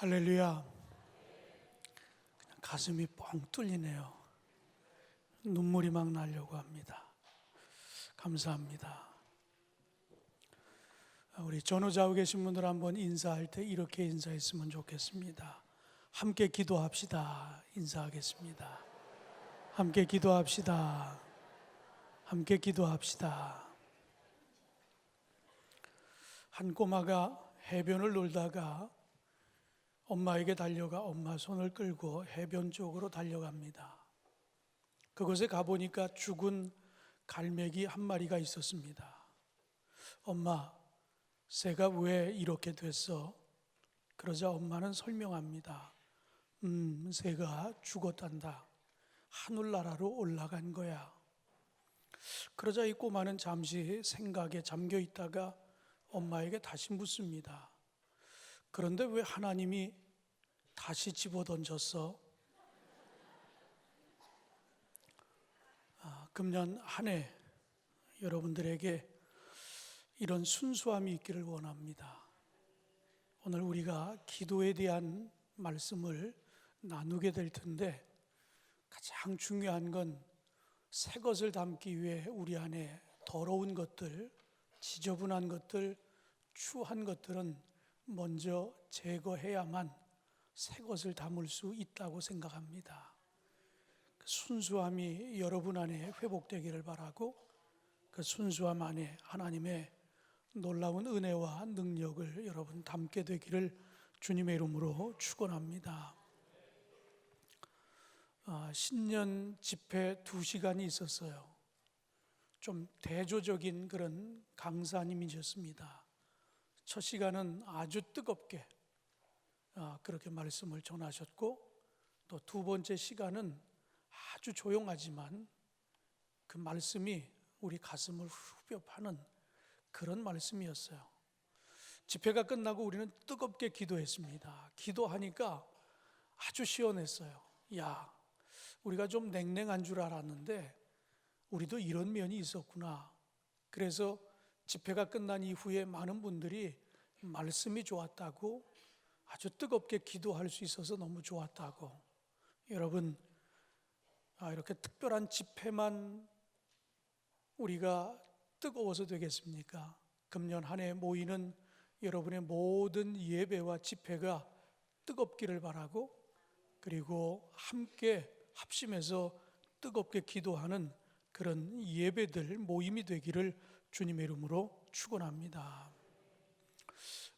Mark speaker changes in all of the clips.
Speaker 1: 할렐루야. 그냥 가슴이 뻥 뚫리네요. 눈물이 막 나려고 합니다. 감사합니다. 우리 전후좌우 계신 분들 한번 인사할 때 이렇게 인사했으면 좋겠습니다. 함께 기도합시다. 인사하겠습니다. 함께 기도합시다. 함께 기도합시다. 한 꼬마가 해변을 놀다가 엄마에게 달려가 엄마 손을 끌고 해변 쪽으로 달려갑니다. 그곳에 가보니까 죽은 갈매기 한 마리가 있었습니다. 엄마, 새가 왜 이렇게 됐어? 그러자 엄마는 설명합니다. 새가 죽었단다. 하늘나라로 올라간 거야. 그러자 이 꼬마는 잠시 생각에 잠겨 있다가 엄마에게 다시 묻습니다. 그런데 왜 하나님이 다시 집어던졌어? 금년 한 해 여러분들에게 이런 순수함이 있기를 원합니다. 오늘 우리가 기도에 대한 말씀을 나누게 될 텐데 가장 중요한 건 새 것을 담기 위해 우리 안에 더러운 것들, 지저분한 것들, 추한 것들은 먼저 제거해야만 새 것을 담을 수 있다고 생각합니다. 그 순수함이 여러분 안에 회복되기를 바라고 그 순수함 안에 하나님의 놀라운 은혜와 능력을 여러분 담게 되기를 주님의 이름으로 축원합니다. 신년 집회 2시간이 있었어요. 좀 대조적인 그런 강사님이셨습니다. 첫 시간은 아주 뜨겁게 그렇게 말씀을 전하셨고, 또 두 번째 시간은 아주 조용하지만 그 말씀이 우리 가슴을 후벼 파는 그런 말씀이었어요. 집회가 끝나고 우리는 뜨겁게 기도했습니다. 기도하니까 아주 시원했어요. 야, 우리가 좀 냉랭한 줄 알았는데 우리도 이런 면이 있었구나. 그래서 집회가 끝난 이후에 많은 분들이 말씀이 좋았다고, 아주 뜨겁게 기도할 수 있어서 너무 좋았다고. 여러분, 이렇게 특별한 집회만 우리가 뜨거워서 되겠습니까? 금년 한 해 모이는 여러분의 모든 예배와 집회가 뜨겁기를 바라고, 그리고 함께 합심해서 뜨겁게 기도하는 그런 예배들, 모임이 되기를 주님의 이름으로 축원합니다.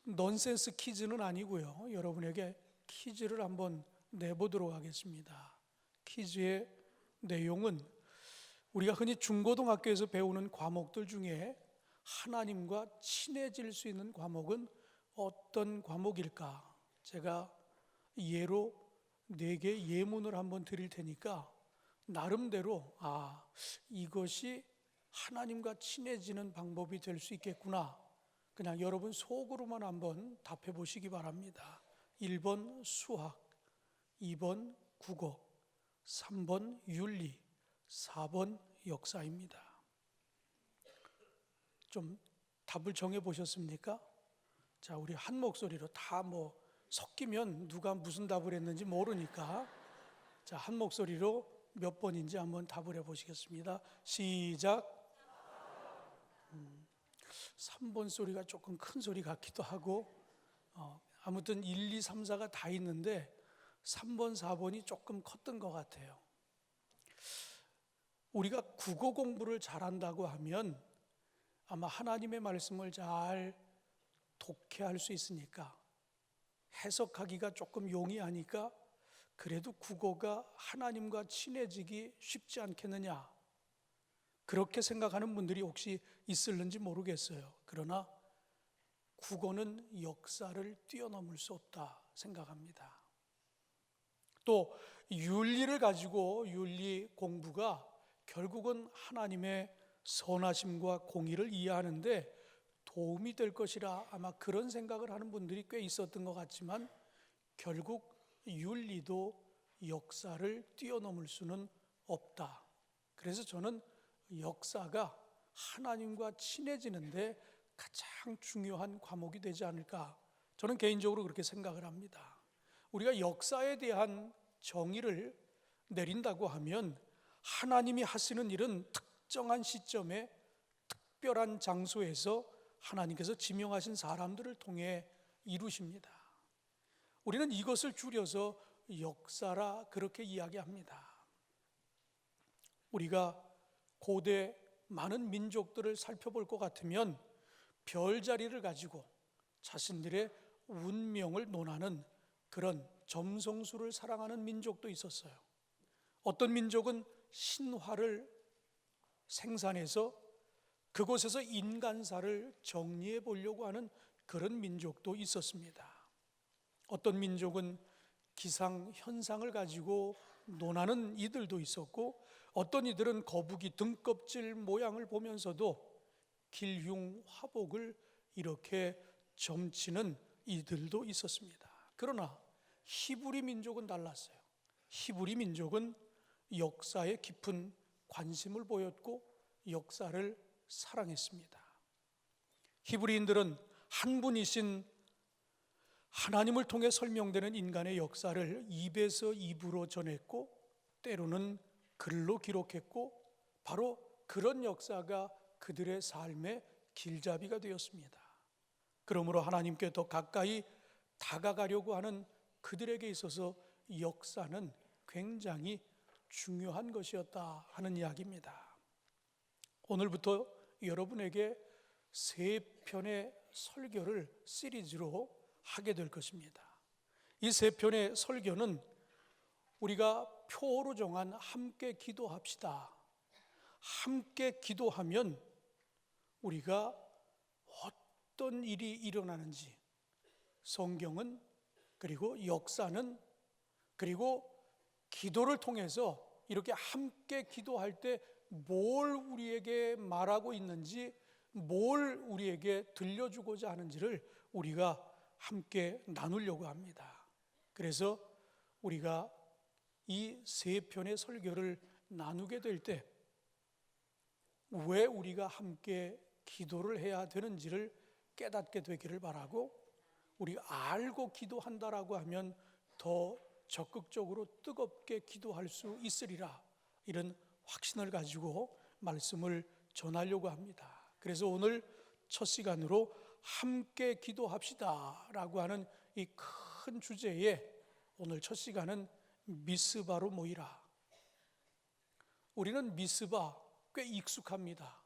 Speaker 1: 넌센스 퀴즈는 아니고요. 여러분에게 퀴즈를 한번 내보도록 하겠습니다. 퀴즈의 내용은 우리가 흔히 중고등학교에서 배우는 과목들 중에 하나님과 친해질 수 있는 과목은 어떤 과목일까? 제가 예로 4개 예문을 한번 드릴 테니까 나름대로 이것이 하나님과 친해지는 방법이 될 수 있겠구나, 그냥 여러분 속으로만 한번 답해 보시기 바랍니다. 1번 수학, 2번 국어, 3번 윤리, 4번 역사입니다. 좀 답을 정해 보셨습니까? 자, 우리 한 목소리로 다 섞이면 누가 무슨 답을 했는지 모르니까, 자, 한 목소리로 몇 번인지 한번 답을 해보시겠습니다. 시작. 3번 소리가 조금 큰 소리 같기도 하고, 아무튼 1, 2, 3, 4가 다 있는데 3번, 4번이 조금 컸던 것 같아요. 우리가 국어 공부를 잘한다고 하면 아마 하나님의 말씀을 잘 독해할 수 있으니까, 해석하기가 조금 용이하니까 그래도 국어가 하나님과 친해지기 쉽지 않겠느냐, 그렇게 생각하는 분들이 혹시 있을는지 모르겠어요. 그러나 국어는 역사를 뛰어넘을 수 없다 생각합니다. 또 윤리를 가지고 윤리 공부가 결국은 하나님의 선하심과 공의를 이해하는데 도움이 될 것이라 아마 그런 생각을 하는 분들이 꽤 있었던 것 같지만, 결국 윤리도 역사를 뛰어넘을 수는 없다. 그래서 저는 역사가 하나님과 친해지는데 가장 중요한 과목이 되지 않을까, 저는 개인적으로 그렇게 생각을 합니다. 우리가 역사에 대한 정의를 내린다고 하면 하나님이 하시는 일은 특정한 시점에 특별한 장소에서 하나님께서 지명하신 사람들을 통해 이루십니다. 우리는 이것을 줄여서 역사라 그렇게 이야기합니다. 우리가 고대 많은 민족들을 살펴볼 것 같으면 별자리를 가지고 자신들의 운명을 논하는 그런 점성술을 사랑하는 민족도 있었어요. 어떤 민족은 신화를 생산해서 그곳에서 인간사를 정리해 보려고 하는 그런 민족도 있었습니다. 어떤 민족은 기상 현상을 가지고 논하는 이들도 있었고, 어떤 이들은 거북이 등껍질 모양을 보면서도 길흉 화복을 이렇게 점치는 이들도 있었습니다. 그러나 히브리 민족은 달랐어요. 히브리 민족은 역사에 깊은 관심을 보였고 역사를 사랑했습니다. 히브리인들은 한 분이신 하나님을 통해 설명되는 인간의 역사를 입에서 입으로 전했고 때로는 글로 기록했고, 바로 그런 역사가 그들의 삶의 길잡이가 되었습니다. 그러므로 하나님께 더 가까이 다가가려고 하는 그들에게 있어서 역사는 굉장히 중요한 것이었다 하는 이야기입니다. 오늘부터 여러분에게 3편의 설교를 시리즈로 하게 될 것입니다. 이 3편의 설교는 우리가 표로 정한 함께 기도합시다. 함께 기도하면 우리가 어떤 일이 일어나는지, 성경은, 그리고 역사는, 그리고 기도를 통해서 이렇게 함께 기도할 때 뭘 우리에게 말하고 있는지, 뭘 우리에게 들려주고자 하는지를 우리가 함께 나누려고 합니다. 그래서 우리가 이 3편의 설교를 나누게 될 때 왜 우리가 함께 기도를 해야 되는지를 깨닫게 되기를 바라고, 우리가 알고 기도한다라고 하면 더 적극적으로 뜨겁게 기도할 수 있으리라, 이런 확신을 가지고 말씀을 전하려고 합니다. 그래서 오늘 첫 시간으로 함께 기도합시다 라고 하는 이 큰 주제에 오늘 첫 시간은 미스바로 모이라. 우리는 미스바 꽤 익숙합니다.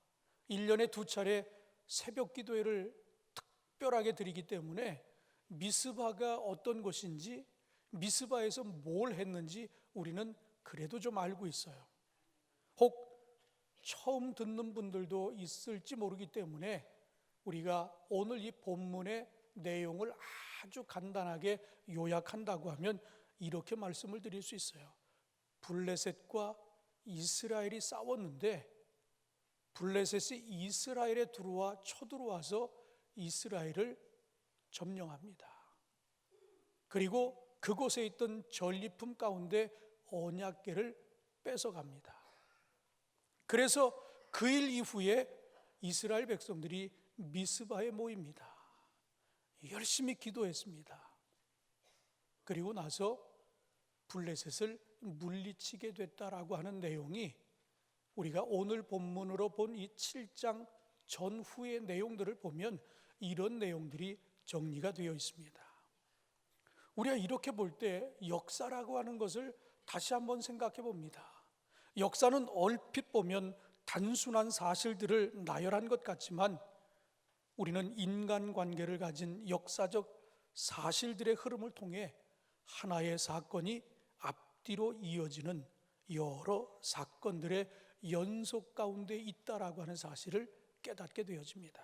Speaker 1: 1년에 2차례 새벽 기도회를 특별하게 드리기 때문에 미스바가 어떤 곳인지, 미스바에서 뭘 했는지 우리는 그래도 좀 알고 있어요. 혹 처음 듣는 분들도 있을지 모르기 때문에 우리가 오늘 이 본문의 내용을 아주 간단하게 요약한다고 하면 이렇게 말씀을 드릴 수 있어요. 블레셋과 이스라엘이 싸웠는데 블레셋이 이스라엘에 쳐들어와서 이스라엘을 점령합니다. 그리고 그곳에 있던 전리품 가운데 언약궤를 뺏어갑니다. 그래서 그 일 이후에 이스라엘 백성들이 미스바에 모입니다. 열심히 기도했습니다. 그리고 나서 블레셋을 물리치게 됐다라고 하는 내용이 우리가 오늘 본문으로 본 이 7장 전후의 내용들을 보면 이런 내용들이 정리가 되어 있습니다. 우리가 이렇게 볼 때 역사라고 하는 것을 다시 한번 생각해 봅니다. 역사는 얼핏 보면 단순한 사실들을 나열한 것 같지만 우리는 인간관계를 가진 역사적 사실들의 흐름을 통해 하나의 사건이 앞뒤로 이어지는 여러 사건들의 연속 가운데 있다라고 하는 사실을 깨닫게 되어집니다.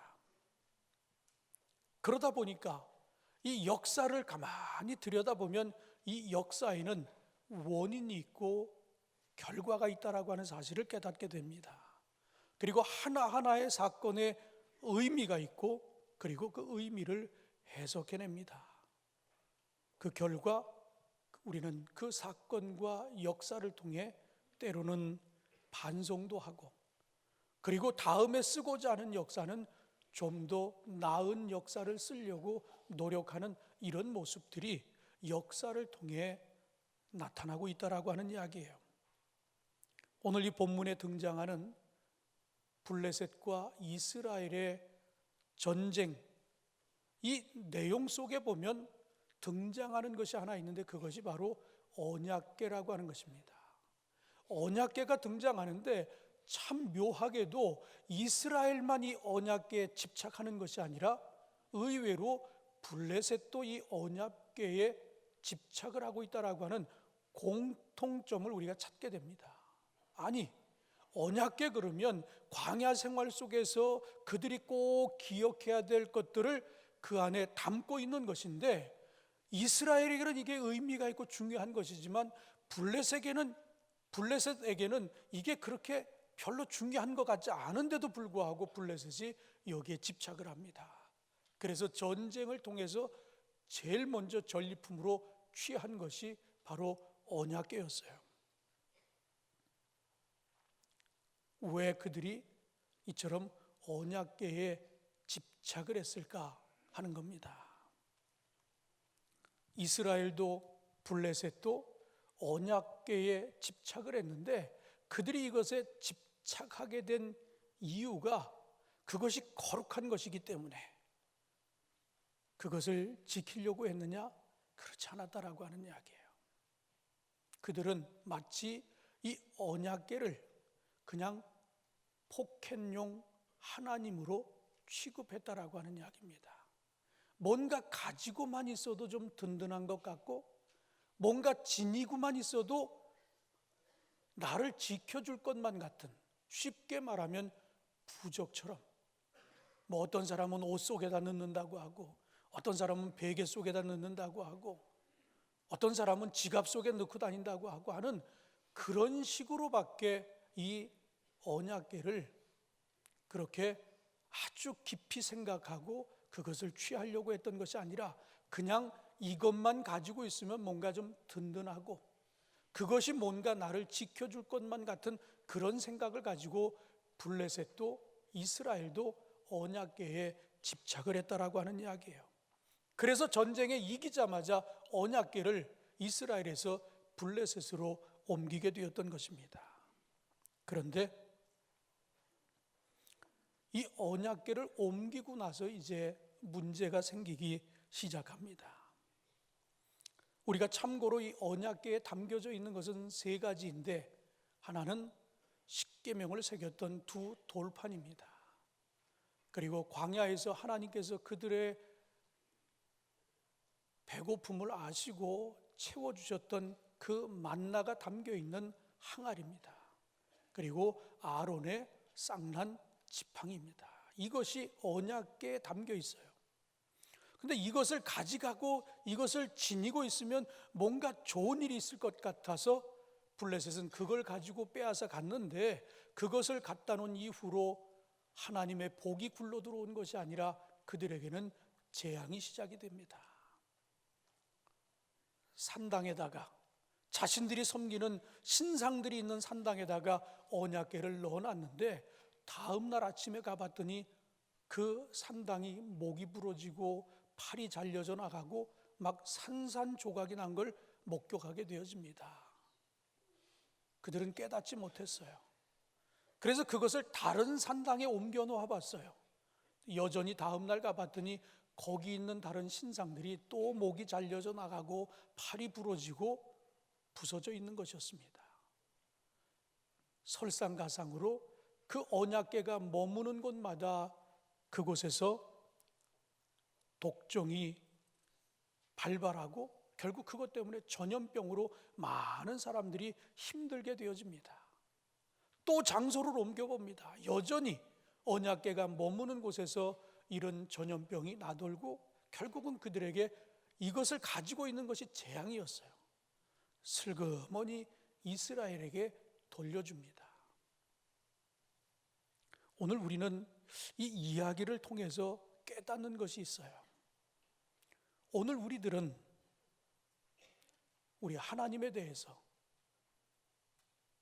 Speaker 1: 그러다 보니까 이 역사를 가만히 들여다보면 이 역사에는 원인이 있고 결과가 있다라고 하는 사실을 깨닫게 됩니다. 그리고 하나하나의 사건에 의미가 있고 그리고 그 의미를 해석해냅니다. 그 결과 우리는 그 사건과 역사를 통해 때로는 반성도 하고, 그리고 다음에 쓰고자 하는 역사는 좀 더 나은 역사를 쓰려고 노력하는 이런 모습들이 역사를 통해 나타나고 있다라고 하는 이야기예요. 오늘 이 본문에 등장하는 블레셋과 이스라엘의 전쟁, 이 내용 속에 보면 등장하는 것이 하나 있는데 그것이 바로 언약궤라고 하는 것입니다. 언약궤가 등장하는데 참 묘하게도 이스라엘만 이 언약궤에 집착하는 것이 아니라 의외로 블레셋도 이 언약궤에 집착을 하고 있다라고 하는 공통점을 우리가 찾게 됩니다. 아니, 언약궤 그러면 광야 생활 속에서 그들이 꼭 기억해야 될 것들을 그 안에 담고 있는 것인데, 이스라엘에게는 이게 의미가 있고 중요한 것이지만 블레셋에게는 이게 그렇게 별로 중요한 것 같지 않은데도 불구하고 블레셋이 여기에 집착을 합니다. 그래서 전쟁을 통해서 제일 먼저 전리품으로 취한 것이 바로 언약궤였어요. 왜 그들이 이처럼 언약궤에 집착을 했을까 하는 겁니다. 이스라엘도 블레셋도 언약궤에 집착을 했는데 그들이 이것에 집착하게 된 이유가 그것이 거룩한 것이기 때문에 그것을 지키려고 했느냐? 그렇지 않았다라고 하는 이야기예요. 그들은 마치 이 언약궤를 그냥 포켓용 하나님으로 취급했다라고 하는 이야기입니다. 뭔가 가지고만 있어도 좀 든든한 것 같고, 뭔가 지니고만 있어도 나를 지켜줄 것만 같은, 쉽게 말하면 부적처럼, 어떤 사람은 옷 속에다 넣는다고 하고, 어떤 사람은 베개 속에다 넣는다고 하고, 어떤 사람은 지갑 속에 넣고 다닌다고 하고 하는 그런 식으로밖에 이 언약궤를 그렇게 아주 깊이 생각하고 그것을 취하려고 했던 것이 아니라 그냥 이것만 가지고 있으면 뭔가 좀 든든하고 그것이 뭔가 나를 지켜줄 것만 같은 그런 생각을 가지고 블레셋도 이스라엘도 언약궤에 집착을 했다라고 하는 이야기예요. 그래서 전쟁에 이기자마자 언약궤를 이스라엘에서 블레셋으로 옮기게 되었던 것입니다. 그런데 이 언약궤를 옮기고 나서 이제 문제가 생기기 시작합니다. 우리가 참고로 이 언약궤에 담겨져 있는 것은 세 가지인데, 하나는 십계명을 새겼던 두 돌판입니다. 그리고 광야에서 하나님께서 그들의 배고픔을 아시고 채워주셨던 그 만나가 담겨있는 항아리입니다. 그리고 아론의 쌍난 지팡이입니다. 이것이 언약궤에 담겨 있어요. 근데 이것을 가져가고 이것을 지니고 있으면 뭔가 좋은 일이 있을 것 같아서 블레셋은 그걸 가지고 빼앗아 갔는데, 그것을 갖다 놓은 이후로 하나님의 복이 굴러 들어온 것이 아니라 그들에게는 재앙이 시작이 됩니다. 산당에다가, 자신들이 섬기는 신상들이 있는 산당에다가 언약궤를 넣어놨는데, 다음 날 아침에 가봤더니 그 산당이 목이 부러지고 팔이 잘려져 나가고 막 산산조각이 난 걸 목격하게 되어집니다. 그들은 깨닫지 못했어요. 그래서 그것을 다른 산당에 옮겨 놓아 봤어요. 여전히 다음 날 가봤더니 거기 있는 다른 신상들이 또 목이 잘려져 나가고 팔이 부러지고 부서져 있는 것이었습니다. 설상가상으로 그 언약궤가 머무는 곳마다 그곳에서 독종이 발발하고 결국 그것 때문에 전염병으로 많은 사람들이 힘들게 되어집니다. 또 장소를 옮겨봅니다. 여전히 언약궤가 머무는 곳에서 이런 전염병이 나돌고 결국은 그들에게 이것을 가지고 있는 것이 재앙이었어요. 슬그머니 이스라엘에게 돌려줍니다. 오늘 우리는 이 이야기를 통해서 깨닫는 것이 있어요. 오늘 우리들은 우리 하나님에 대해서,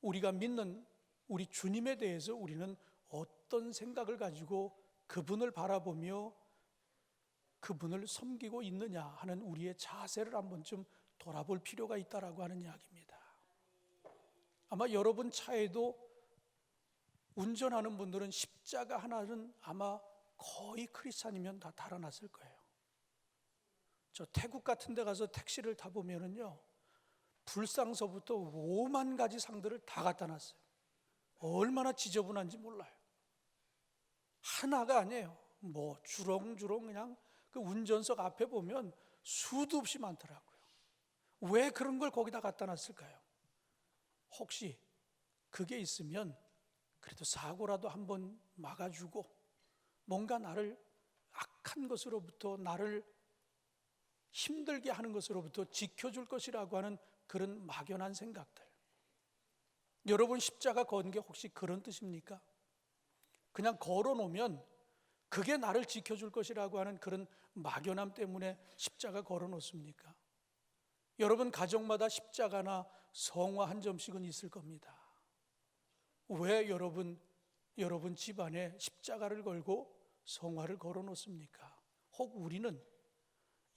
Speaker 1: 우리가 믿는 우리 주님에 대해서 우리는 어떤 생각을 가지고 그분을 바라보며 그분을 섬기고 있느냐 하는 우리의 자세를 한 번쯤 돌아볼 필요가 있다라고 하는 이야기입니다. 아마 여러분 차에도 운전하는 분들은 십자가 하나는 아마 거의 크리스찬이면 다 달아났을 거예요. 저 태국 같은 데 가서 택시를 타보면은요, 불상서부터 5만 가지 상들을 다 갖다 놨어요. 얼마나 지저분한지 몰라요. 하나가 아니에요. 뭐 주렁주렁 그냥 그 운전석 앞에 보면 수도 없이 많더라고요. 왜 그런 걸 거기다 갖다 놨을까요? 혹시 그게 있으면 그래도 사고라도 한번 막아주고 뭔가 나를 악한 것으로부터, 나를 힘들게 하는 것으로부터 지켜줄 것이라고 하는 그런 막연한 생각들. 여러분 십자가 건 게 혹시 그런 뜻입니까? 그냥 걸어놓으면 그게 나를 지켜줄 것이라고 하는 그런 막연함 때문에 십자가 걸어놓습니까? 여러분 가정마다 십자가나 성화 한 점씩은 있을 겁니다. 왜 여러분 집안에 십자가를 걸고 성화를 걸어놓습니까? 혹 우리는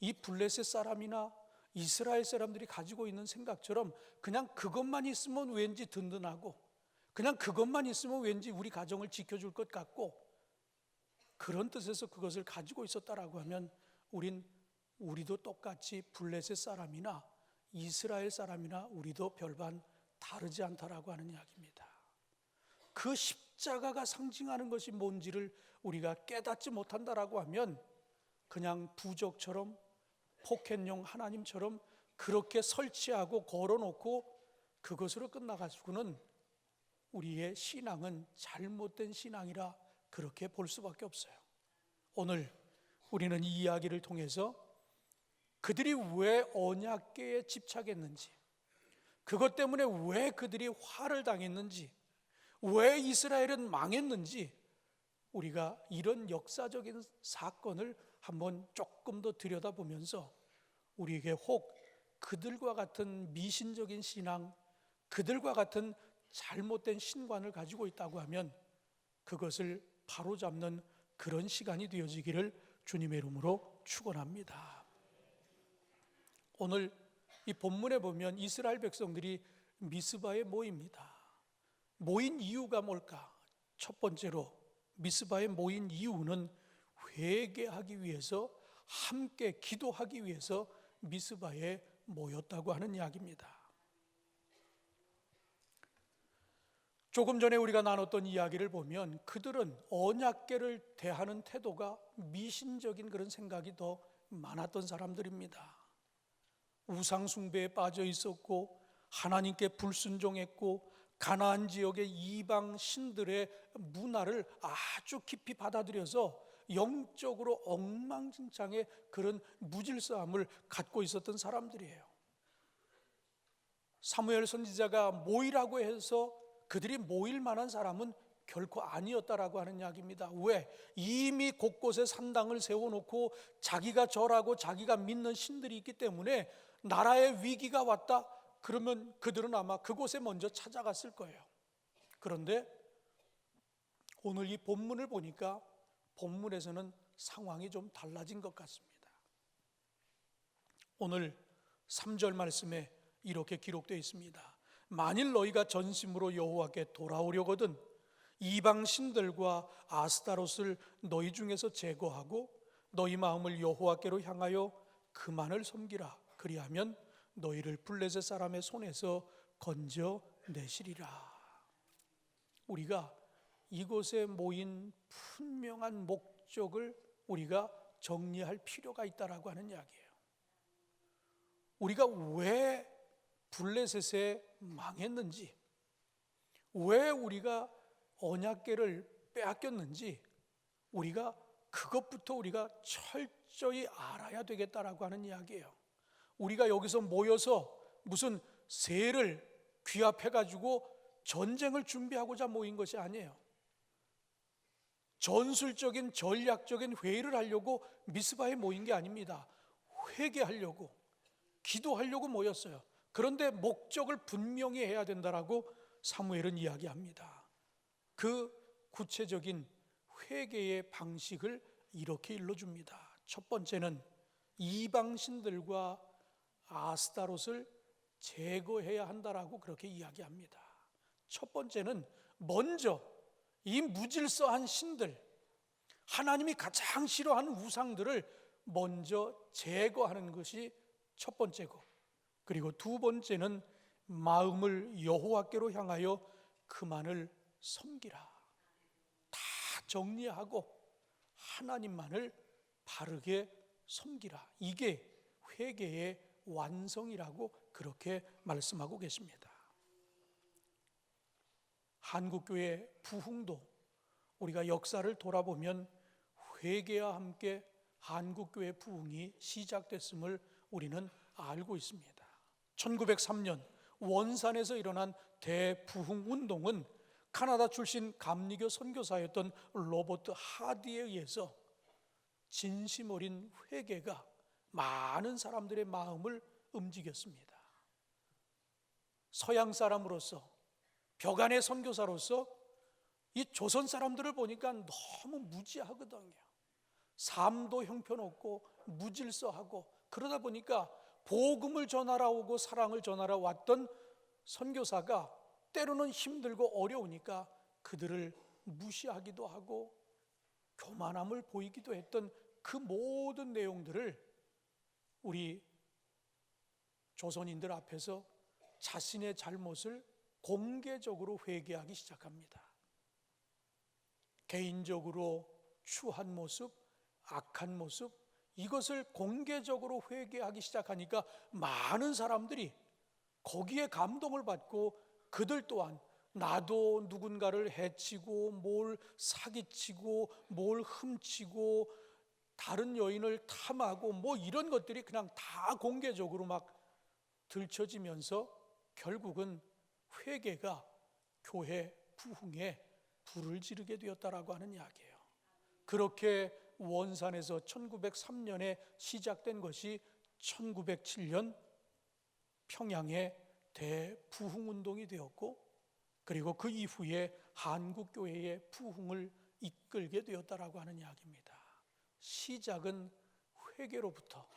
Speaker 1: 이 블레셋 사람이나 이스라엘 사람들이 가지고 있는 생각처럼 그냥 그것만 있으면 왠지 든든하고, 그냥 그것만 있으면 왠지 우리 가정을 지켜줄 것 같고, 그런 뜻에서 그것을 가지고 있었다라고 하면 우리도 똑같이 블레셋 사람이나 이스라엘 사람이나 우리도 별반 다르지 않다라고 하는 이야기입니다. 그 십자가가 상징하는 것이 뭔지를 우리가 깨닫지 못한다라고 하면 그냥 부족처럼, 포켓용 하나님처럼 그렇게 설치하고 걸어놓고 그것으로 끝나가지고는 우리의 신앙은 잘못된 신앙이라 그렇게 볼 수밖에 없어요. 오늘 우리는 이 이야기를 통해서 그들이 왜 언약궤에 집착했는지, 그것 때문에 왜 그들이 화를 당했는지, 왜 이스라엘은 망했는지, 우리가 이런 역사적인 사건을 한번 조금 더 들여다보면서 우리에게 혹 그들과 같은 미신적인 신앙, 그들과 같은 잘못된 신관을 가지고 있다고 하면 그것을 바로잡는 그런 시간이 되어지기를 주님의 이름으로 축원합니다. 오늘 이 본문에 보면 이스라엘 백성들이 미스바에 모입니다. 모인 이유가 뭘까? 첫 번째로 미스바에 모인 이유는 회개하기 위해서, 함께 기도하기 위해서 미스바에 모였다고 하는 이야기입니다. 조금 전에 우리가 나눴던 이야기를 보면 그들은 언약궤를 대하는 태도가 미신적인 그런 생각이 더 많았던 사람들입니다. 우상 숭배에 빠져 있었고 하나님께 불순종했고 가나안 지역의 이방 신들의 문화를 아주 깊이 받아들여서 영적으로 엉망진창의 그런 무질서함을 갖고 있었던 사람들이에요. 사무엘 선지자가 모이라고 해서 그들이 모일 만한 사람은 결코 아니었다라고 하는 이야기입니다. 왜? 이미 곳곳에 산당을 세워놓고 자기가 절하고 자기가 믿는 신들이 있기 때문에 나라의 위기가 왔다 그러면 그들은 아마 그곳에 먼저 찾아갔을 거예요. 그런데 오늘 이 본문을 보니까 본문에서는 상황이 좀 달라진 것 같습니다. 오늘 3절 말씀에 이렇게 기록되어 있습니다. 만일 너희가 전심으로 여호와께 돌아오려거든 이방 신들과 아스타롯을 너희 중에서 제거하고 너희 마음을 여호와께로 향하여 그만을 섬기라. 그리하면 너희를 블레셋 사람의 손에서 건져내시리라. 우리가 이곳에 모인 분명한 목적을 우리가 정리할 필요가 있다라고 하는 이야기예요. 우리가 왜 블레셋에 망했는지, 왜 우리가 언약궤를 빼앗겼는지 우리가 그것부터 우리가 철저히 알아야 되겠다라고 하는 이야기예요. 우리가 여기서 모여서 무슨 새를 귀합해가지고 전쟁을 준비하고자 모인 것이 아니에요. 전술적인 전략적인 회의를 하려고 미스바에 모인 게 아닙니다. 회개하려고, 기도하려고 모였어요. 그런데 목적을 분명히 해야 된다라고 사무엘은 이야기합니다. 그 구체적인 회개의 방식을 이렇게 일러줍니다. 첫 번째는 이방신들과 아스타롯을 제거해야 한다라고 그렇게 이야기합니다. 첫 번째는 먼저 이 무질서한 신들, 하나님이 가장 싫어하는 우상들을 먼저 제거하는 것이 첫 번째고, 그리고 두 번째는 마음을 여호와께로 향하여 그만을 섬기라. 다 정리하고 하나님만을 바르게 섬기라. 이게 회개의 완성이라고 그렇게 말씀하고 계십니다. 한국교회 부흥도 우리가 역사를 돌아보면 회개와 함께 한국교회 부흥이 시작됐음을 우리는 알고 있습니다. 1903년 원산에서 일어난 대부흥운동은 카나다 출신 감리교 선교사였던 로버트 하디에 의해서 진심 어린 회개가 많은 사람들의 마음을 움직였습니다. 서양 사람으로서, 벽안의 선교사로서 이 조선 사람들을 보니까 너무 무지하거든요. 삶도 형편없고 무질서하고, 그러다 보니까 복음을 전하러 오고 사랑을 전하러 왔던 선교사가 때로는 힘들고 어려우니까 그들을 무시하기도 하고 교만함을 보이기도 했던 그 모든 내용들을 우리 조선인들 앞에서 자신의 잘못을 공개적으로 회개하기 시작합니다. 개인적으로 추한 모습, 악한 모습, 이것을 공개적으로 회개하기 시작하니까 많은 사람들이 거기에 감동을 받고 그들 또한 나도 누군가를 해치고 뭘 사기치고 뭘 훔치고 다른 여인을 탐하고 뭐 이런 것들이 그냥 다 공개적으로 막 들춰지면서 결국은 회개가 교회 부흥에 불을 지르게 되었다라고 하는 이야기예요. 그렇게 원산에서 1903년에 시작된 것이 1907년 평양의 대부흥운동이 되었고, 그리고 그 이후에 한국교회의 부흥을 이끌게 되었다라고 하는 이야기입니다. 시작은 회개로부터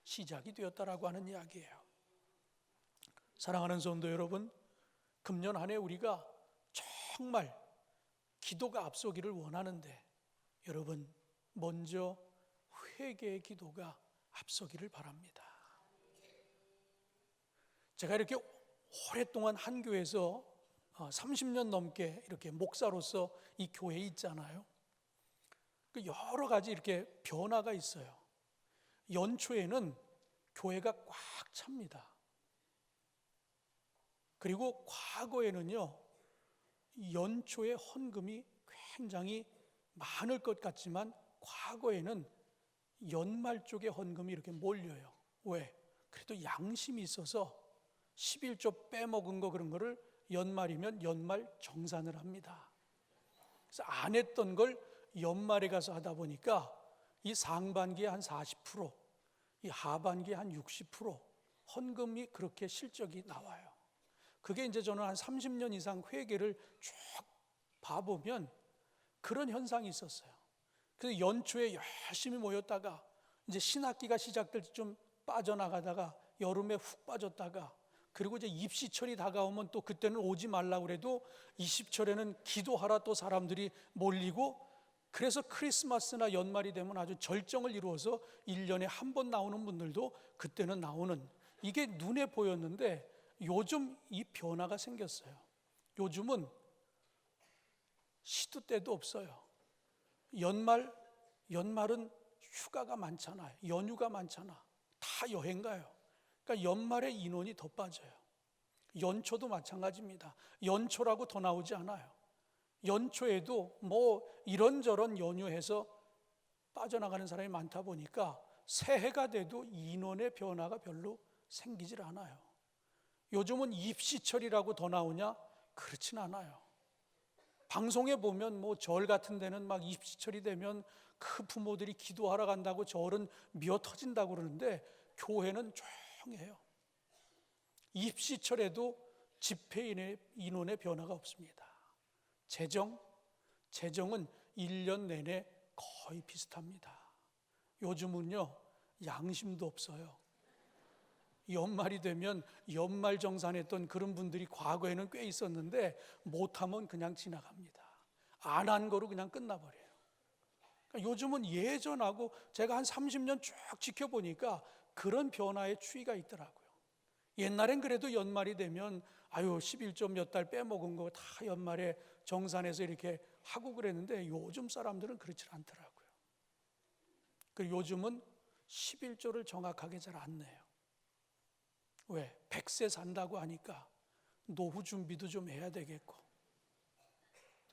Speaker 1: 시작이 되었다라고 하는 이야기예요. 사랑하는 성도 여러분, 금년 한 해 우리가 정말 기도가 앞서기를 원하는데 여러분 먼저 회개의 기도가 앞서기를 바랍니다. 제가 이렇게 오랫동안 한 교회에서 30년 넘게 이렇게 목사로서 이 교회에 있잖아요. 여러 가지 이렇게 변화가 있어요. 연초에는 교회가 꽉 찹니다. 그리고 과거에는요, 연초에 헌금이 굉장히 많을 것 같지만 과거에는 연말 쪽에 헌금이 이렇게 몰려요. 왜? 그래도 양심이 있어서 11조 빼먹은 거 그런 거를 연말이면 연말 정산을 합니다. 그래서 안 했던 걸 연말에 가서 하다 보니까 이 상반기에 한 40%, 이 하반기에 한 60% 헌금이 그렇게 실적이 나와요. 그게 이제 저는 한 30년 이상 회계를 쭉 봐보면 그런 현상이 있었어요. 그래서 연초에 열심히 모였다가 이제 신학기가 시작될 때 좀 빠져나가다가 여름에 훅 빠졌다가, 그리고 이제 입시철이 다가오면 또 그때는 오지 말라고 그래도 20철에는 기도하라 또 사람들이 몰리고, 그래서 크리스마스나 연말이 되면 아주 절정을 이루어서 1년에 한 번 나오는 분들도 그때는 나오는, 이게 눈에 보였는데 요즘 이 변화가 생겼어요. 요즘은 시도 때도 없어요. 연말은 휴가가 많잖아요. 연휴가 많잖아. 다 여행 가요. 그러니까 연말에 인원이 더 빠져요. 연초도 마찬가지입니다. 연초라고 더 나오지 않아요. 연초에도 뭐 이런저런 연휴해서 빠져나가는 사람이 많다 보니까 새해가 돼도 인원의 변화가 별로 생기질 않아요. 요즘은 입시철이라고 더 나오냐? 그렇진 않아요. 방송에 보면 뭐 절 같은 데는 막 입시철이 되면 그 부모들이 기도하러 간다고 절은 미어 터진다고 그러는데 교회는 조용해요. 입시철에도 집회 인원의 변화가 없습니다. 재정은 1년 내내 거의 비슷합니다. 요즘은요, 양심도 없어요. 연말이 되면 연말 정산했던 그런 분들이 과거에는 꽤 있었는데 못하면 그냥 지나갑니다. 안 한 거로 그냥 끝나버려요. 그러니까 요즘은 예전하고 제가 한 30년 쭉 지켜보니까 그런 변화의 추이가 있더라고요. 옛날엔 그래도 연말이 되면 11조 몇 달 빼먹은 거 다 연말에 정산해서 이렇게 하고 그랬는데 요즘 사람들은 그렇지 않더라고요. 그리고 요즘은 11조를 정확하게 잘 안 내요. 왜? 100세 산다고 하니까 노후 준비도 좀 해야 되겠고,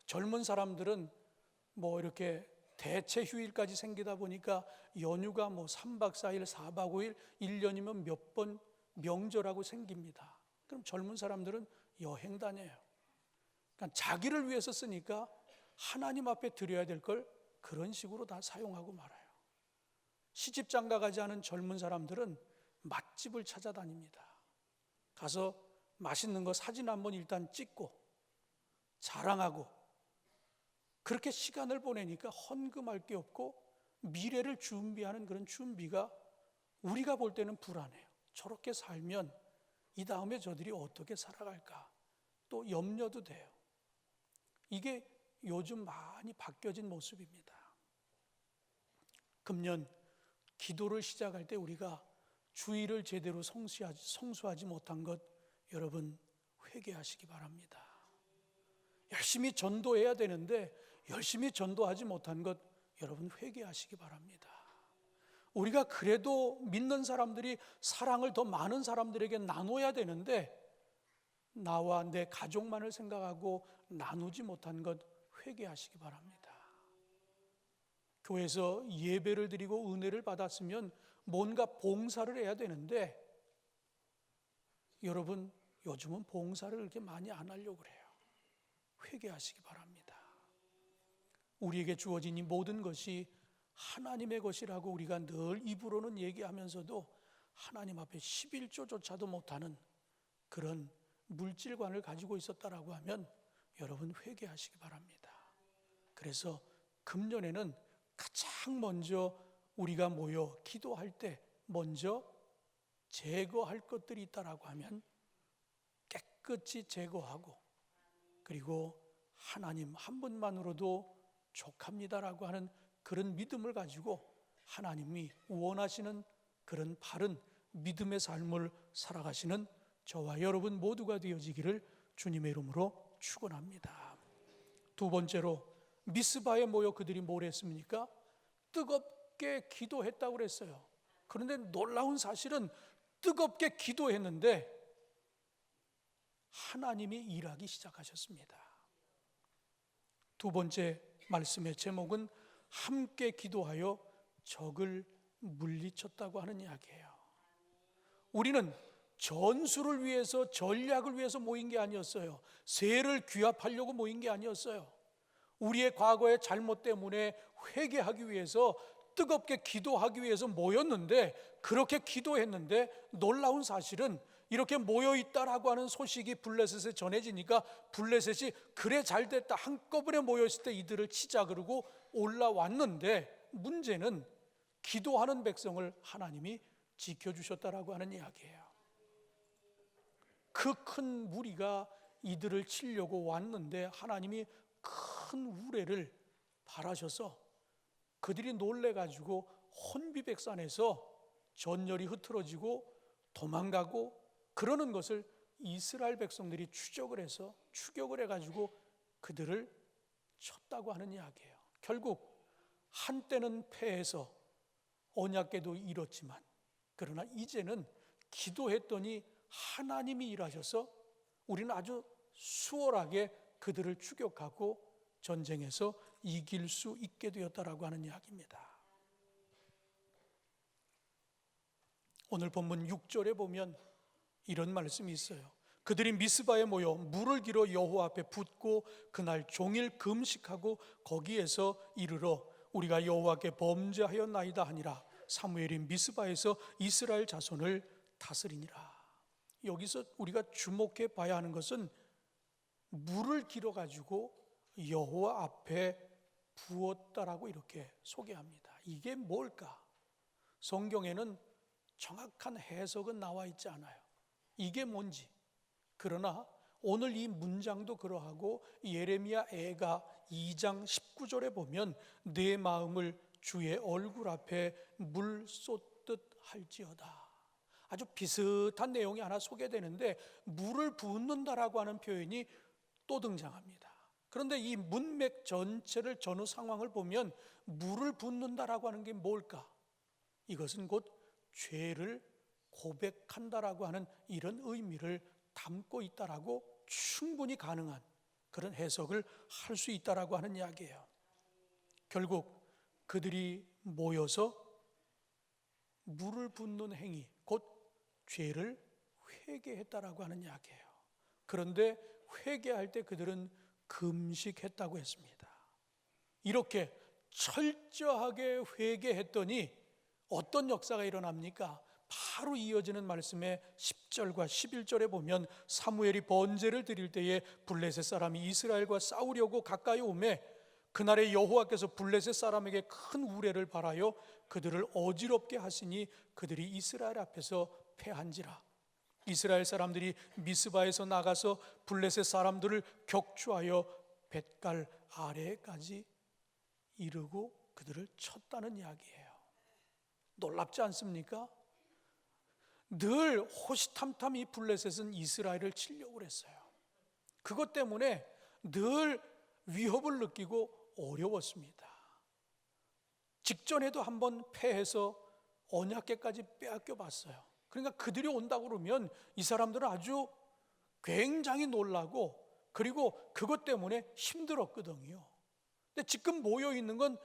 Speaker 1: 젊은 사람들은 뭐 이렇게 대체 휴일까지 생기다 보니까 연휴가 뭐 3박 4일, 4박 5일, 1년이면 몇 번 명절하고 생깁니다. 그럼 젊은 사람들은 여행 다녀요. 그러니까 자기를 위해서 쓰니까 하나님 앞에 드려야 될 걸 그런 식으로 다 사용하고 말아요. 시집 장가 가지 않은 젊은 사람들은 맛집을 찾아다닙니다. 가서 맛있는 거 사진 한번 일단 찍고 자랑하고, 그렇게 시간을 보내니까 헌금할 게 없고 미래를 준비하는 그런 준비가 우리가 볼 때는 불안해요. 저렇게 살면 이 다음에 저들이 어떻게 살아갈까 또 염려도 돼요. 이게 요즘 많이 바뀌어진 모습입니다. 금년 기도를 시작할 때 우리가 주일을 제대로 성수하지 못한 것, 여러분 회개하시기 바랍니다. 열심히 전도해야 되는데 열심히 전도하지 못한 것, 여러분 회개하시기 바랍니다. 우리가 그래도 믿는 사람들이 사랑을 더 많은 사람들에게 나눠야 되는데 나와 내 가족만을 생각하고 나누지 못한 것 회개하시기 바랍니다. 교회에서 예배를 드리고 은혜를 받았으면 뭔가 봉사를 해야 되는데 여러분 요즘은 봉사를 그렇게 많이 안 하려고 그래요. 회개하시기 바랍니다. 우리에게 주어진 이 모든 것이 하나님의 것이라고 우리가 늘 입으로는 얘기하면서도 하나님 앞에 11조조차도 못하는 그런 물질관을 가지고 있었다라고 하면 여러분 회개하시기 바랍니다. 그래서 금년에는 가장 먼저 우리가 모여 기도할 때 먼저 제거할 것들이 있다라고 하면 깨끗이 제거하고, 그리고 하나님 한 분만으로도 족합니다라고 하는 그런 믿음을 가지고 하나님이 원하시는 그런 바른 믿음의 삶을 살아가시는 저와 여러분 모두가 되어지기를 주님의 이름으로 축원합니다. 두 번째로 미스바에 모여 그들이 뭘 했습니까? 뜨겁게 기도했다고 그랬어요. 그런데 놀라운 사실은 뜨겁게 기도했는데 하나님이 일하기 시작하셨습니다. 두 번째 말씀의 제목은 함께 기도하여 적을 물리쳤다고 하는 이야기예요. 우리는 전술을 위해서, 전략을 위해서 모인 게 아니었어요. 세를 귀합하려고 모인 게 아니었어요. 우리의 과거의 잘못 때문에 회개하기 위해서, 뜨겁게 기도하기 위해서 모였는데, 그렇게 기도했는데 놀라운 사실은 이렇게 모여있다라고 하는 소식이 블레셋에 전해지니까 블레셋이 그래 잘됐다 한꺼번에 모였을 때 이들을 치자 그러고 올라왔는데, 문제는 기도하는 백성을 하나님이 지켜주셨다라고 하는 이야기예요. 그 큰 무리가 이들을 치려고 왔는데 하나님이 큰 우레를 발하셔서 그들이 놀래가지고 혼비백산해서 전열이 흐트러지고 도망가고 그러는 것을 이스라엘 백성들이 추격을 해가지고 그들을 쳤다고 하는 이야기예요. 결국 한때는 패해서 언약궤도 잃었지만, 그러나 이제는 기도했더니 하나님이 일하셔서 우리는 아주 수월하게 그들을 추격하고 전쟁에서 이길 수 있게 되었다라고 하는 이야기입니다. 오늘 본문 6절에 보면 이런 말씀이 있어요. 그들이 미스바에 모여 물을 길어 여호와 앞에 붓고 그날 종일 금식하고 거기에서 이르러 우리가 여호와께 범죄하였나이다 하니라. 사무엘이 미스바에서 이스라엘 자손을 다스리니라. 여기서 우리가 주목해 봐야 하는 것은 물을 길어 가지고 여호와 앞에 부었다라고 이렇게 소개합니다. 이게 뭘까? 성경에는 정확한 해석은 나와 있지 않아요. 이게 뭔지. 그러나 오늘 이 문장도 그러하고 예레미야 애가 2장 19절에 보면 내 마음을 주의 얼굴 앞에 물 쏟듯 할지어다. 아주 비슷한 내용이 하나 소개되는데 물을 붓는다라고 하는 표현이 또 등장합니다. 그런데 이 문맥 전체를 전후 상황을 보면 물을 붓는다라고 하는 게 뭘까? 이것은 곧 죄를 고백한다라고 하는 이런 의미를 담고 있다라고 충분히 가능한 그런 해석을 할 수 있다라고 하는 이야기예요. 결국 그들이 모여서 물을 붓는 행위, 곧 죄를 회개했다라고 하는 이야기예요. 그런데 회개할 때 그들은 금식했다고 했습니다. 이렇게 철저하게 회개했더니 어떤 역사가 일어납니까? 바로 이어지는 말씀의 10절과 11절에 보면 사무엘이 번제를 드릴 때에 블레셋 사람이 이스라엘과 싸우려고 가까이 오매 그날에 여호와께서 블레셋 사람에게 큰 우레를 발하여 그들을 어지럽게 하시니 그들이 이스라엘 앞에서 패한지라. 이스라엘 사람들이 미스바에서 나가서 블레셋 사람들을 격추하여 뱃갈 아래까지 이르고 그들을 쳤다는 이야기예요. 놀랍지 않습니까? 늘 호시탐탐 이 블레셋은 이스라엘을 치려고 했어요. 그것 때문에 늘 위협을 느끼고 어려웠습니다. 직전에도 한번 패해서 언약궤까지 빼앗겨 봤어요. 그러니까 그들이 온다고 그러면 이 사람들은 아주 굉장히 놀라고 그리고 그것 때문에 힘들었거든요. 근데 지금 모여 있는 건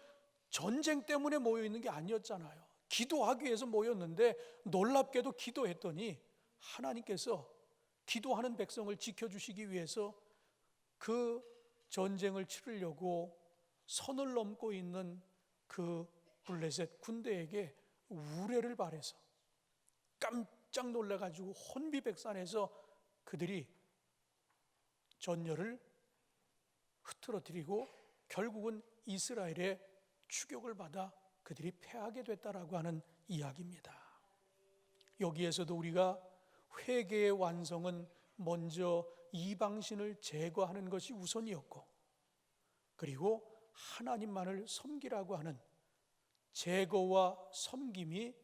Speaker 1: 전쟁 때문에 모여 있는 게 아니었잖아요. 기도하기 위해서 모였는데 놀랍게도 기도했더니 하나님께서 기도하는 백성을 지켜주시기 위해서 그 전쟁을 치르려고 선을 넘고 있는 그 블레셋 군대에게 우레를 발해서 깜짝 놀라가지고 혼비백산해서 그들이 전열을 흐트러뜨리고 결국은 이스라엘의 추격을 받아 그들이 패하게 됐다라고 하는 이야기입니다. 여기에서도 우리가 회개의 완성은 먼저 이방신을 제거하는 것이 우선이었고 그리고 하나님만을 섬기라고 하는 제거와 섬김이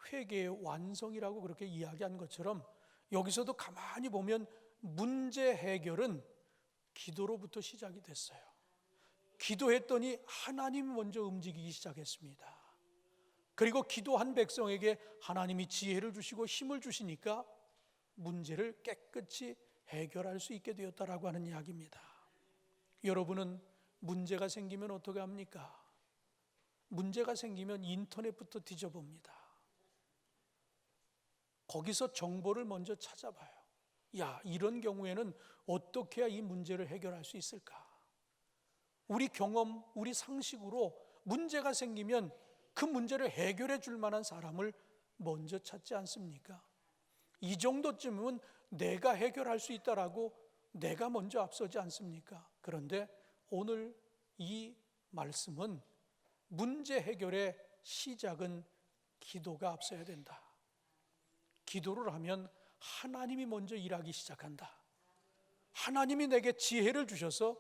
Speaker 1: 회개의 완성이라고 그렇게 이야기한 것처럼 여기서도 가만히 보면 문제 해결은 기도로부터 시작이 됐어요. 기도했더니 하나님이 먼저 움직이기 시작했습니다. 그리고 기도한 백성에게 하나님이 지혜를 주시고 힘을 주시니까 문제를 깨끗이 해결할 수 있게 되었다라고 하는 이야기입니다. 여러분은 문제가 생기면 어떻게 합니까? 문제가 생기면 인터넷부터 뒤져봅니다. 거기서 정보를 먼저 찾아봐요. 야, 이런 경우에는 어떻게 해야 이 문제를 해결할 수 있을까? 우리 경험, 우리 상식으로 문제가 생기면 그 문제를 해결해 줄 만한 사람을 먼저 찾지 않습니까? 이 정도쯤은 내가 해결할 수 있다라고 내가 먼저 앞서지 않습니까? 그런데 오늘 이 말씀은 문제 해결의 시작은 기도가 앞서야 된다. 기도를 하면 하나님이 먼저 일하기 시작한다. 하나님이 내게 지혜를 주셔서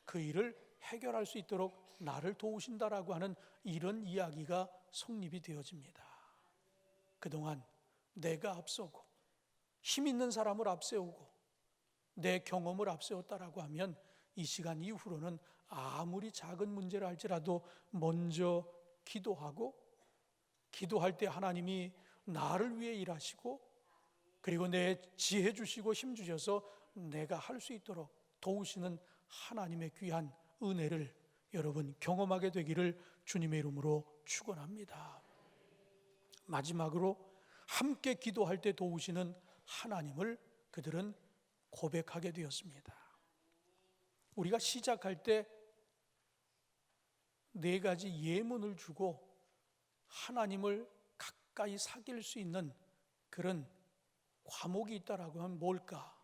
Speaker 1: 그 일을 해결할 수 있도록 나를 도우신다라고 하는 이런 이야기가 성립이 되어집니다. 그동안 내가 앞서고 힘 있는 사람을 앞세우고 내 경험을 앞세웠다라고 하면 이 시간 이후로는 아무리 작은 문제를 할지라도 먼저 기도하고 기도할 때 하나님이 나를 위해 일하시고 그리고 내 지혜 주시고 힘 주셔서 내가 할 수 있도록 도우시는 하나님의 귀한 은혜를 여러분 경험하게 되기를 주님의 이름으로 축원합니다. 마지막으로 함께 기도할 때 도우시는 하나님을 그들은 고백하게 되었습니다. 우리가 시작할 때 네 가지 예문을 주고 하나님을 가까이 사귈 수 있는 그런 과목이 있다라고 하면 뭘까?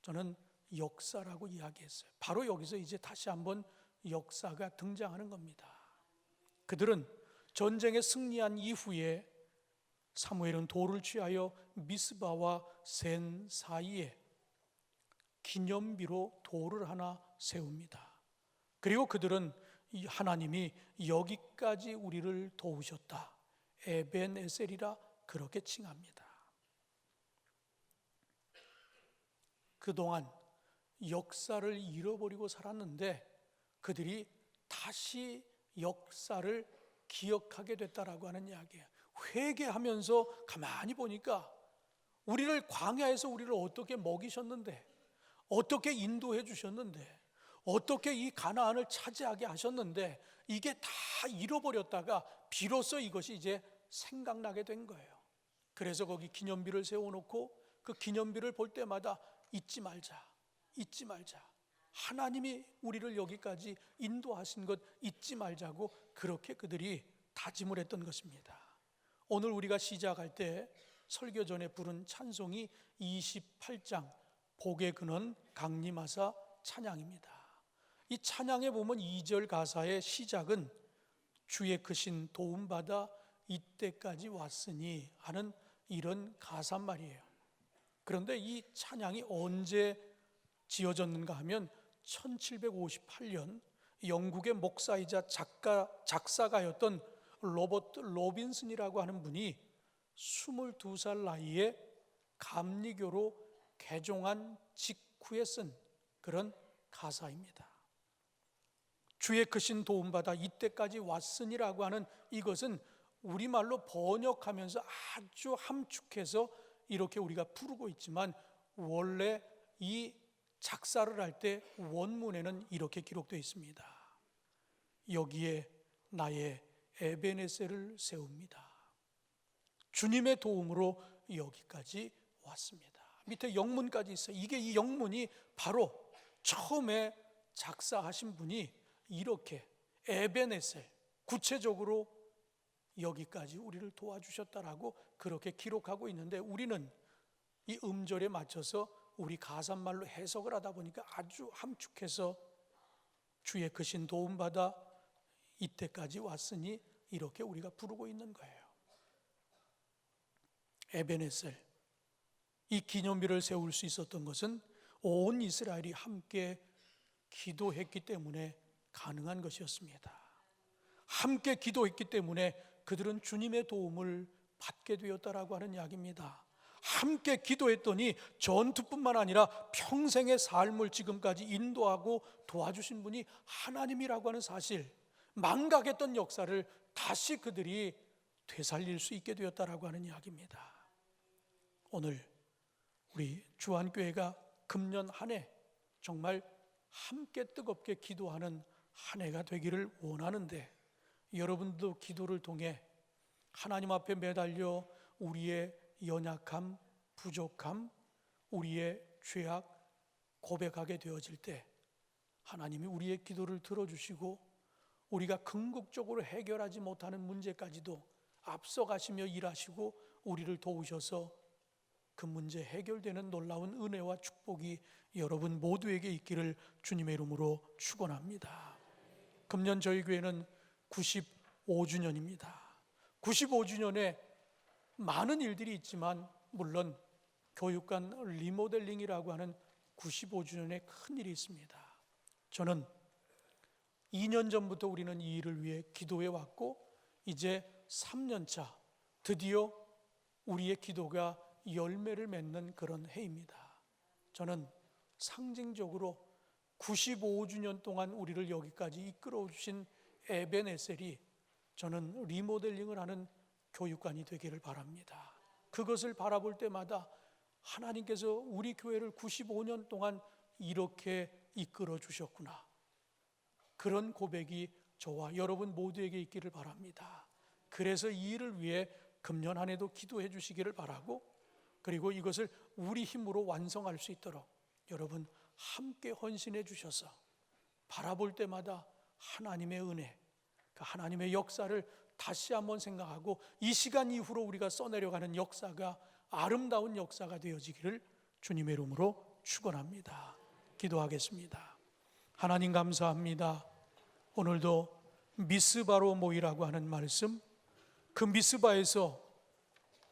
Speaker 1: 저는 역사라고 이야기했어요. 바로 여기서 이제 다시 한번 역사가 등장하는 겁니다. 그들은 전쟁에 승리한 이후에 사무엘은 돌을 취하여 미스바와 센 사이에 기념비로 돌을 하나 세웁니다. 그리고 그들은 하나님이 여기까지 우리를 도우셨다, 에벤에셀이라 그렇게 칭합니다. 그동안 역사를 잃어버리고 살았는데 그들이 다시 역사를 기억하게 됐다라고 하는 이야기예요. 회개하면서 가만히 보니까 우리를 광야에서 우리를 어떻게 먹이셨는데, 어떻게 인도해 주셨는데, 어떻게 이 가나안을 차지하게 하셨는데, 이게 다 잃어버렸다가 비로소 이것이 이제 생각나게 된 거예요. 그래서 거기 기념비를 세워놓고 그 기념비를 볼 때마다 잊지 말자, 잊지 말자, 하나님이 우리를 여기까지 인도하신 것 잊지 말자고 그렇게 그들이 다짐을 했던 것입니다. 오늘 우리가 시작할 때 설교 전에 부른 찬송이 28장 복의 근원 강림하사 찬양입니다. 이 찬양에 보면 2절 가사의 시작은 주의 크신 도움받아 이때까지 왔으니 하는 이런 가사말이에요. 그런데 이 찬양이 언제 지어졌는가 하면 1758년 영국의 목사이자 작사가였던 로버트 로빈슨이라고 하는 분이 22살 나이에 감리교로 개종한 직후에 쓴 그런 가사입니다. 주의 크신 도움받아 이때까지 왔으니라고 하는 이것은 우리말로 번역하면서 아주 함축해서 이렇게 우리가 부르고 있지만 원래 이 작사를 할 때 원문에는 이렇게 기록되어 있습니다. 여기에 나의 에베네셀을 세웁니다. 주님의 도움으로 여기까지 왔습니다. 밑에 영문까지 있어요. 이 영문이 바로 처음에 작사하신 분이 이렇게 에베네셀, 구체적으로 여기까지 우리를 도와주셨다라고 그렇게 기록하고 있는데, 우리는 이 음절에 맞춰서 우리 가사말로 해석을 하다 보니까 아주 함축해서 주의 크신 도움받아 이때까지 왔으니 이렇게 우리가 부르고 있는 거예요. 에베네셀, 이 기념비를 세울 수 있었던 것은 온 이스라엘이 함께 기도했기 때문에 가능한 것이었습니다. 함께 기도했기 때문에 그들은 주님의 도움을 받게 되었다라고 하는 이야기입니다. 함께 기도했더니 전투뿐만 아니라 평생의 삶을 지금까지 인도하고 도와주신 분이 하나님이라고 하는 사실, 망각했던 역사를 다시 그들이 되살릴 수 있게 되었다라고 하는 이야기입니다. 오늘 우리 주안교회가 금년 한 해 정말 함께 뜨겁게 기도하는 한 해가 되기를 원하는데, 여러분도 기도를 통해 하나님 앞에 매달려 우리의 연약함, 부족함, 우리의 죄악 고백하게 되어질 때 하나님이 우리의 기도를 들어주시고 우리가 궁극적으로 해결하지 못하는 문제까지도 앞서가시며 일하시고 우리를 도우셔서 그 문제 해결되는 놀라운 은혜와 축복이 여러분 모두에게 있기를 주님의 이름으로 축원합니다. 금년 저희 교회는 95주년입니다. 95주년에 많은 일들이 있지만 물론 교육관 리모델링이라고 하는 95주년의 큰 일이 있습니다. 저는 2년 전부터 우리는 이 일을 위해 기도해 왔고 이제 3년차 드디어 우리의 기도가 열매를 맺는 그런 해입니다. 저는 상징적으로 95주년 동안 우리를 여기까지 이끌어 주신 에벤에셀이 저는 리모델링을 하는 교육관이 되기를 바랍니다. 그것을 바라볼 때마다 하나님께서 우리 교회를 95년 동안 이렇게 이끌어 주셨구나, 그런 고백이 저와 여러분 모두에게 있기를 바랍니다. 그래서 이 일을 위해 금년 한 해도 기도해 주시기를 바라고, 그리고 이것을 우리 힘으로 완성할 수 있도록 여러분 함께 헌신해 주셔서 바라볼 때마다 하나님의 은혜, 그 하나님의 역사를 다시 한번 생각하고 이 시간 이후로 우리가 써내려가는 역사가 아름다운 역사가 되어지기를 주님의 이름으로 축원합니다. 기도하겠습니다. 하나님 감사합니다. 오늘도 미스바로 모이라고 하는 말씀, 그 미스바에서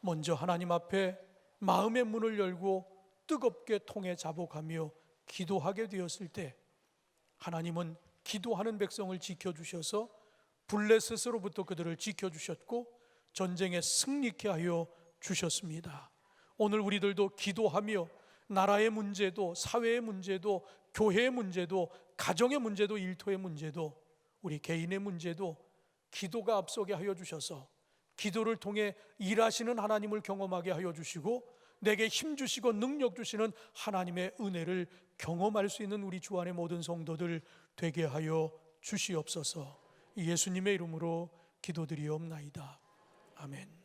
Speaker 1: 먼저 하나님 앞에 마음의 문을 열고 뜨겁게 통해 자복하며 기도하게 되었을 때 하나님은 기도하는 백성을 지켜주셔서 블레셋으로부터 그들을 지켜주셨고 전쟁에 승리케 하여 주셨습니다. 오늘 우리들도 기도하며 나라의 문제도, 사회의 문제도, 교회의 문제도, 가정의 문제도, 일터의 문제도, 우리 개인의 문제도 기도가 앞서게 하여 주셔서 기도를 통해 일하시는 하나님을 경험하게 하여 주시고 내게 힘 주시고 능력 주시는 하나님의 은혜를 경험할 수 있는 우리 주 안의 모든 성도들 되게 하여 주시옵소서. 예수님의 이름으로 기도드리옵나이다. 아멘.